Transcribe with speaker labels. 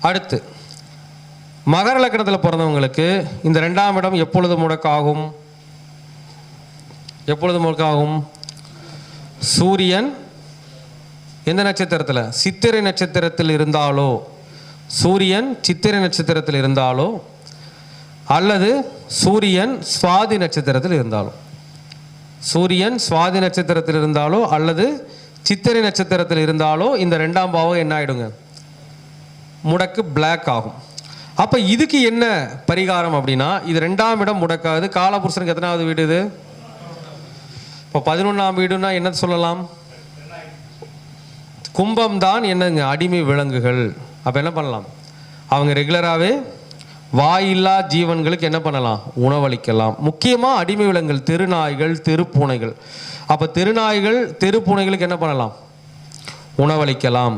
Speaker 1: அடுத்து மகர லக்னத்தில் பிறந்தவங்களுக்கு இந்த 2ஆம் இடம் எப்பொழுது முடக்காகும்? எப்பொழுது முடக்காகும்? சூரியன் எந்த நட்சத்திரத்தில்? சித்திரை நட்சத்திரத்தில் இருந்தாலோ, சூரியன் சித்திரை நட்சத்திரத்தில் இருந்தாலோ, அல்லது சூரியன் சுவாதி நட்சத்திரத்தில் இருந்தாலோ, சூரியன் சுவாதி நட்சத்திரத்தில் இருந்தாலோ அல்லது சித்திரை நட்சத்திரத்தில் இருந்தாலோ இந்த 2ஆம் பாவம் என்ன ஆகிடுங்க? முடக்கு பிளாக் ஆகும். அப்போ இதுக்கு என்ன பரிகாரம் அப்படின்னா, இது 2ஆம் இடம் முடக்காது. காலபுருஷனுக்கு எத்தனாவது வீடு இது? இப்போ 11ஆம் வீடுன்னா என்ன சொல்லலாம்? கும்பம் தான் என்னங்க? அடிமை விலங்குகள். அப்போ என்ன பண்ணலாம்? அவங்க ரெகுலராகவே வாயில்லா ஜீவன்களுக்கு என்ன பண்ணலாம்? உணவளிக்கலாம். முக்கியமாக அடிமை விலங்குகள், தெருநாய்கள், தெருப்பூனைகள். அப்போ தெருநாய்கள் தெருப்பூனைகளுக்கு என்ன பண்ணலாம்? உணவளிக்கலாம்.